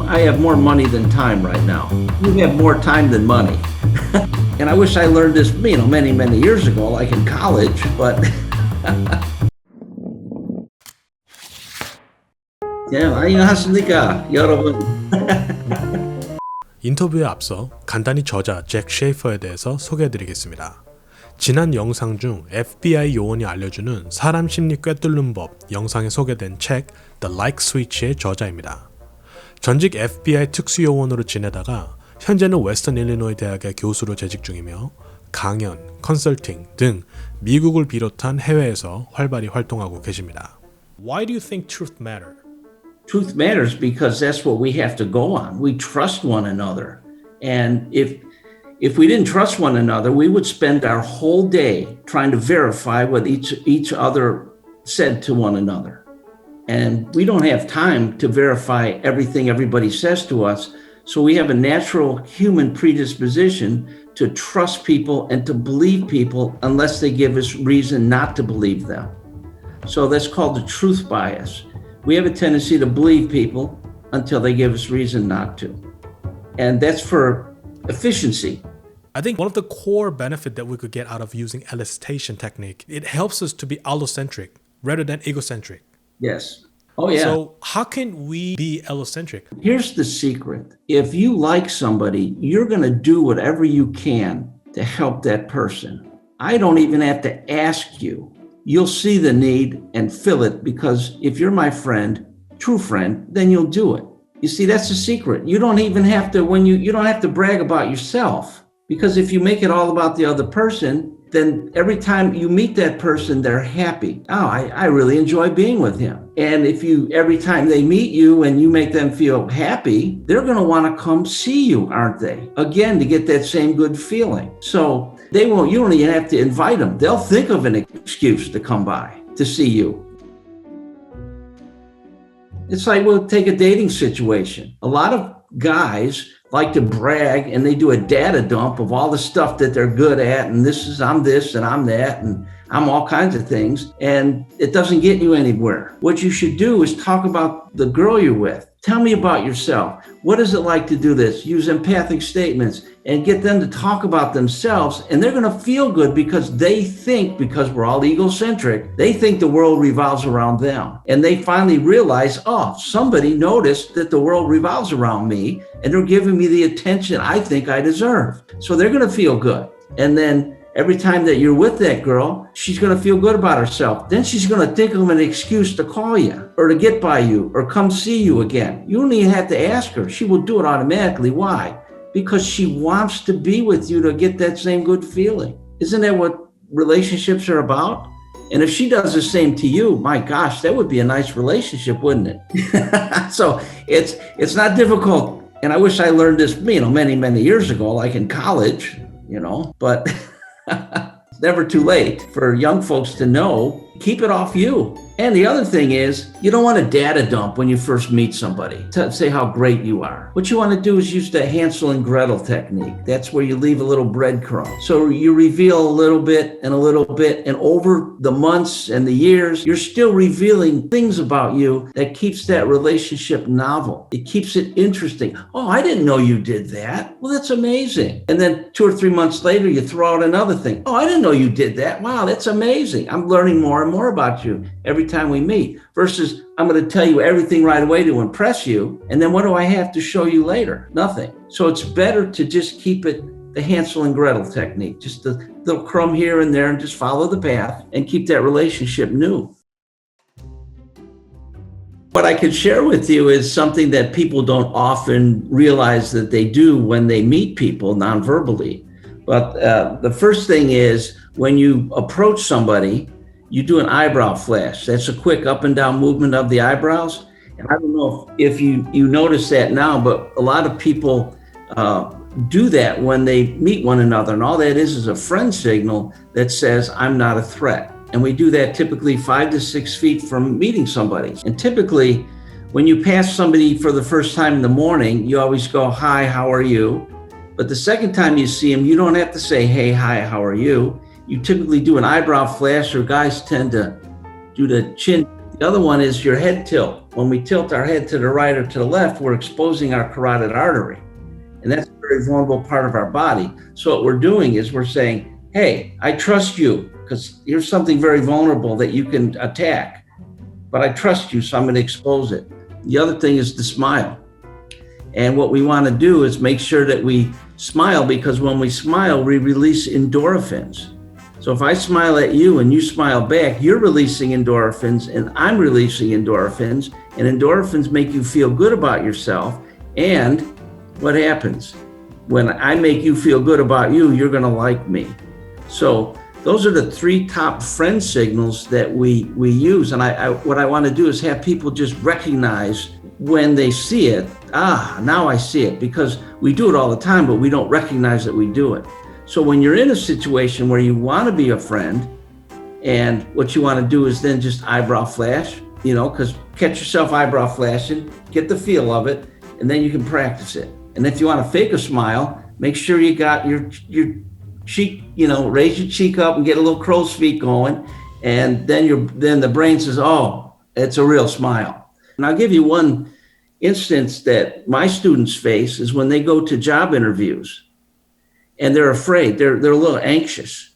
I have more money than time right now. You have more time than money. And I wish I learned this, many, many years ago, like in college, but. 안녕하십니까, 여러분. 인터뷰에 앞서 간단히 저자 잭 셰이퍼에 대해서 소개해드리겠습니다. 지난 영상 중 FBI 요원이 알려주는 사람 심리 꿰뚫는 법 영상에 소개된 책 The Like Switch의 저자입니다. 전직 FBI 특수요원으로 지내다가 현재는 웨스턴 일리노이 대학의 교수로 재직 중이며 강연, 컨설팅 등 미국을 비롯한 해외에서 활발히 활동하고 계십니다. Why do you think truth matters? Truth matters because that's what we have to go on. We trust one another. And if we didn't trust one another, we would spend our whole day trying to verify what each other said to one another. And we don't have time to verify everything everybody says to us. So we have a natural human predisposition to trust people and to believe people unless they give us reason not to believe them. So that's called the truth bias. We have a tendency to believe people until they give us reason not to. And that's for efficiency. I think one of the core benefits that we could get out of using elicitation technique, it helps us to be allocentric rather than egocentric. Yes. Oh, yeah. So how can we be allocentric? Here's the secret. If you like somebody, you're going to do whatever you can to help that person. I don't even have to ask you. You'll see the need and fill it because if you're my friend, true friend, then you'll do it. You see, that's the secret. You don't even have to, you don't have to brag about yourself because if you make it all about the other person, then every time you meet that person, they're happy. Oh, I really enjoy being with him. And if every time they meet you and you make them feel happy, they're going to want to come see you, aren't they? Again, to get that same good feeling. So you don't even have to invite them. They'll think of an excuse to come by to see you. It's like, we'll take a dating situation. A lot of guys like to brag and they do a data dump of all the stuff that they're good at. And I'm this and I'm that and I'm all kinds of things. And it doesn't get you anywhere. What you should do is talk about the girl you're with. Tell me about yourself. What is it like to do this? Use empathic statements and get them to talk about themselves. And they're going to feel good because they think, because we're all egocentric, they think the world revolves around them. And they finally realize, oh, somebody noticed that the world revolves around me and they're giving me the attention I think I deserve. So they're going to feel good. And then every time that you're with that girl, she's going to feel good about herself. Then she's going to think of an excuse to call you or to get by you or come see you again. You don't even have to ask her. She will do it automatically. Why? Because she wants to be with you to get that same good feeling. Isn't that what relationships are about? And if she does the same to you, my gosh, that would be a nice relationship, wouldn't it? So it's not difficult. And I wish I learned this, many, many years ago, like in college, but it's never too late for young folks to know, keep it off you. And the other thing is, you don't want to data dump when you first meet somebody to say how great you are. What you want to do is use the Hansel and Gretel technique. That's where you leave a little breadcrumb. So you reveal a little bit, and over the months and the years, you're still revealing things about you that keeps that relationship novel. It keeps it interesting. Oh, I didn't know you did that. Well, that's amazing. And then 2 or 3 months later, you throw out another thing. Oh, I didn't know you did that. Wow, that's amazing. I'm learning more and more about you every time we meet versus I'm going to tell you everything right away to impress you. And then what do I have to show you later? Nothing. So it's better to just keep it the Hansel and Gretel technique, just the little crumb here and there and just follow the path and keep that relationship new. What I could share with you is something that people don't often realize that they do when they meet people non-verbally. But the first thing is when you approach somebody, you do an eyebrow flash. That's a quick up and down movement of the eyebrows. And I don't know if you notice that now, but a lot of people do that when they meet one another. And all that is a friend signal that says, I'm not a threat. And we do that typically 5 to 6 feet from meeting somebody. And typically, when you pass somebody for the first time in the morning, you always go, hi, how are you? But the second time you see them, you don't have to say, hey, hi, how are you? You typically do an eyebrow flash, or guys tend to do the chin The other one is your head tilt. When we tilt our head to the right or to the left, we're exposing our carotid artery. And that's a very vulnerable part of our body. So what we're doing is we're saying, hey, I trust you because here's something very vulnerable that you can attack. But I trust you, so I'm going to expose it. The other thing is the smile. And what we want to do is make sure that we smile, because when we smile, we release endorphins. So if I smile at you and you smile back, you're releasing endorphins and I'm releasing endorphins, and endorphins make you feel good about yourself. And what happens? When I make you feel good about you, you're going to like me. So those are the three top friend signals that we use. And what I want to do is have people just recognize when they see it, now I see it, because we do it all the time, but we don't recognize that we do it. So when you're in a situation where you want to be a friend, and what you want to do is then just eyebrow flash, because catch yourself eyebrow flashing, get the feel of it, and then you can practice it. And if you want to fake a smile, make sure you got your cheek, raise your cheek up and get a little crow's feet going. And then the brain says, oh, it's a real smile. And I'll give you one instance that my students face is when they go to job interviews and they're afraid, they're a little anxious.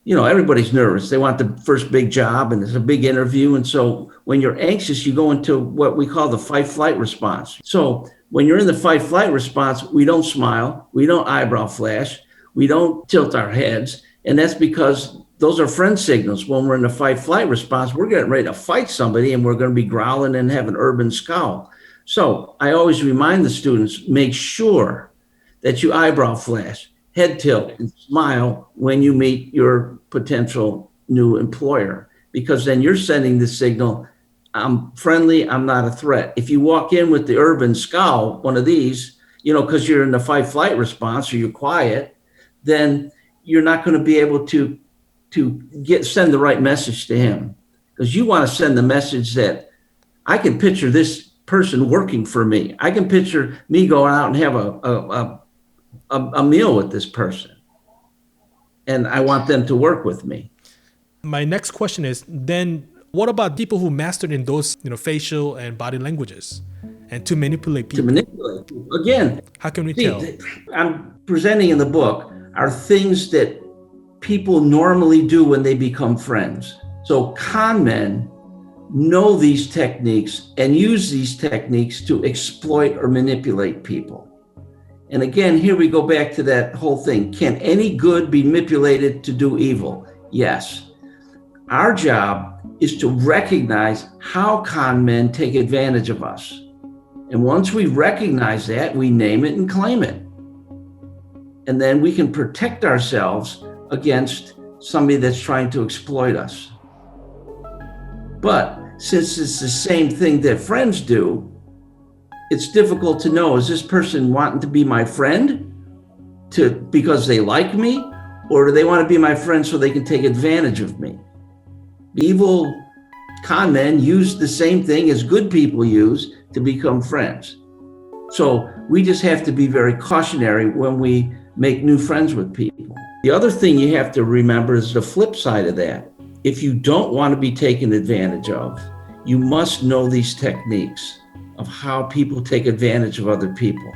Everybody's nervous. They want the first big job and it's a big interview. And so when you're anxious, you go into what we call the fight-flight response. So when you're in the fight-flight response, we don't smile, we don't eyebrow flash, we don't tilt our heads. And that's because those are friend signals. When we're in the fight-flight response, we're getting ready to fight somebody and we're going to be growling and have an urban scowl. So I always remind the students, make sure that you eyebrow flash, head tilt, and smile when you meet your potential new employer, because then you're sending the signal, I'm friendly, I'm not a threat. If you walk in with the urban scowl, one of these, because you're in the fight-flight response or you're quiet, then you're not going to be able to send the right message to him, because you want to send the message that I can picture this person working for me. I can picture me going out and have a meal with this person, and I want them to work with me. My next question is, then what about people who mastered in those facial and body languages and to manipulate people? Again, how can we tell? I'm presenting in the book are things that people normally do when they become friends. So con men know these techniques and use these techniques to exploit or manipulate people. And again, here we go back to that whole thing. Can any good be manipulated to do evil? Yes. Our job is to recognize how con men take advantage of us. And once we recognize that, we name it and claim it. And then we can protect ourselves against somebody that's trying to exploit us. But since it's the same thing that friends do, it's difficult to know, is this person wanting to be my friend because they like me, or do they want to be my friend so they can take advantage of me? Evil con men use the same thing as good people use to become friends. So we just have to be very cautionary when we make new friends with people. The other thing you have to remember is the flip side of that. If you don't want to be taken advantage of, you must know these techniques of how people take advantage of other people.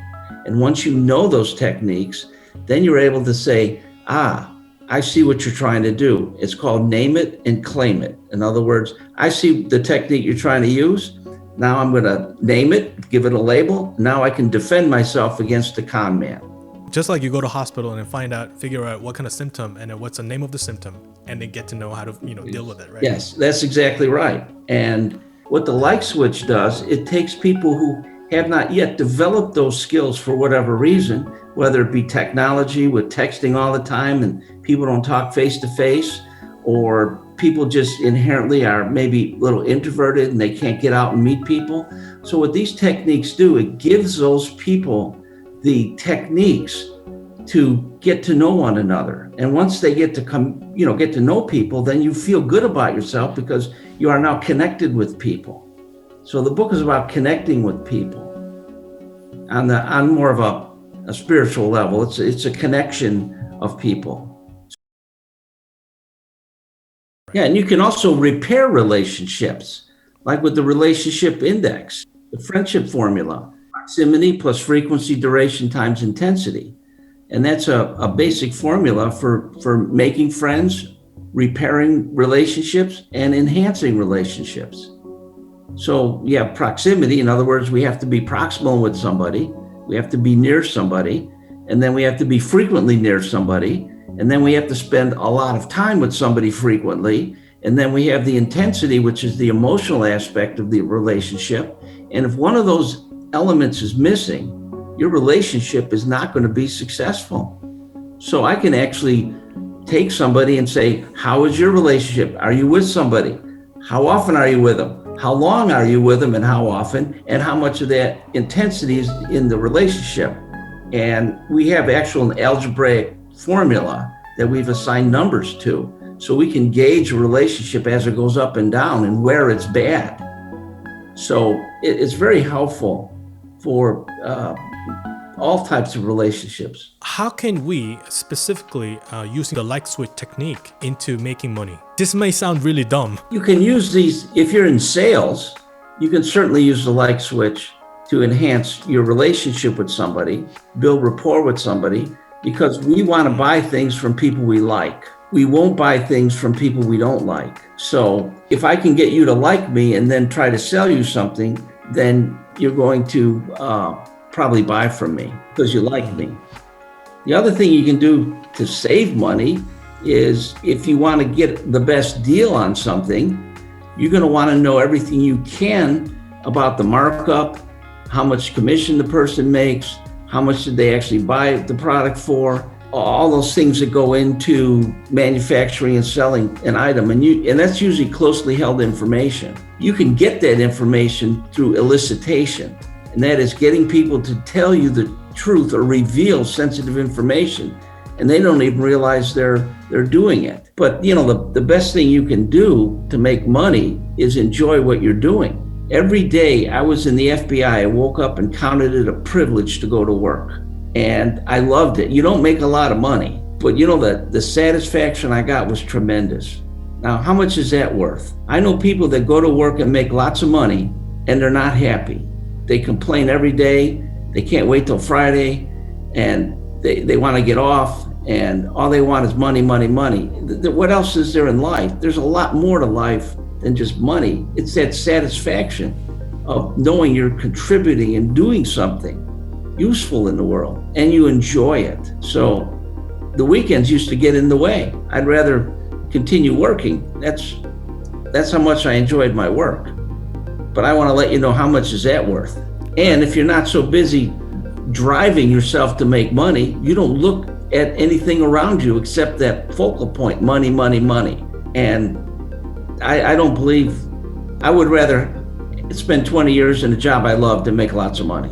And once you know those techniques, then you're able to say, I see what you're trying to do. It's called name it and claim it. In other words, I see the technique you're trying to use. Now I'm going to name it, give it a label. Now I can defend myself against the con man. Just like you go to hospital and figure out what kind of symptom and then what's the name of the symptom, and then get to know how to deal with it, right? Yes, that's exactly right. And what the like switch does, it takes people who have not yet developed those skills for whatever reason, whether it be technology with texting all the time and people don't talk face to face, or people just inherently are maybe a little introverted and they can't get out and meet people. So what these techniques do, it gives those people the techniques to get to know one another. And once they get to get to know people, then you feel good about yourself because you are now connected with people. So the book is about connecting with people on more of a spiritual level. It's a connection of people. Yeah, and you can also repair relationships. like with the relationship index, the friendship formula, proximity plus frequency, duration times intensity. And that's a basic formula for making friends, repairing relationships, and enhancing relationships. So you have proximity. In other words, we have to be proximal with somebody. We have to be near somebody. And then we have to be frequently near somebody. And then we have to spend a lot of time with somebody frequently. And then we have the intensity, which is the emotional aspect of the relationship. And if one of those elements is missing, your relationship is not going to be successful. So I can actually take somebody and say, how is your relationship? Are you with somebody? How often are you with them? How long are you with them and how often? And how much of that intensity is in the relationship? And we have actual algebraic formula that we've assigned numbers to. So we can gauge a relationship as it goes up and down and where it's bad. So it's very helpful for all types of relationships. How can we specifically using the like switch technique into making money? This may sound really dumb. You can use these, if you're in sales, you can certainly use the like switch to enhance your relationship with somebody, build rapport with somebody, because we want to buy things from people we like. We won't buy things from people we don't like. So if I can get you to like me and then try to sell you something, then you're going to probably buy from me because you like me. The other thing you can do to save money is if you want to get the best deal on something, you're going to want to know everything you can about the markup, how much commission the person makes, how much did they actually buy the product for, all those things that go into manufacturing and selling an item. And that's usually closely held information. You can get that information through elicitation, and that is getting people to tell you the truth or reveal sensitive information, and they don't even realize they're doing it. But the best thing you can do to make money is enjoy what you're doing. Every day I was in the FBI, I woke up and counted it a privilege to go to work. And I loved it. You don't make a lot of money, but the satisfaction I got was tremendous. Now, how much is that worth? I know people that go to work and make lots of money and they're not happy. They complain every day. They can't wait till Friday and they want to get off and all they want is money, money, money. What else is there in life? There's a lot more to life than just money. It's that satisfaction of knowing you're contributing and doing something useful in the world and you enjoy it. So the weekends used to get in the way. I'd rather continue working. That's how much I enjoyed my work. But I want to let you know how much is that worth. And if you're not so busy driving yourself to make money, you don't look at anything around you except that focal point, money, money, money. And I don't believe, I would rather spend 20 years in a job I love than make lots of money.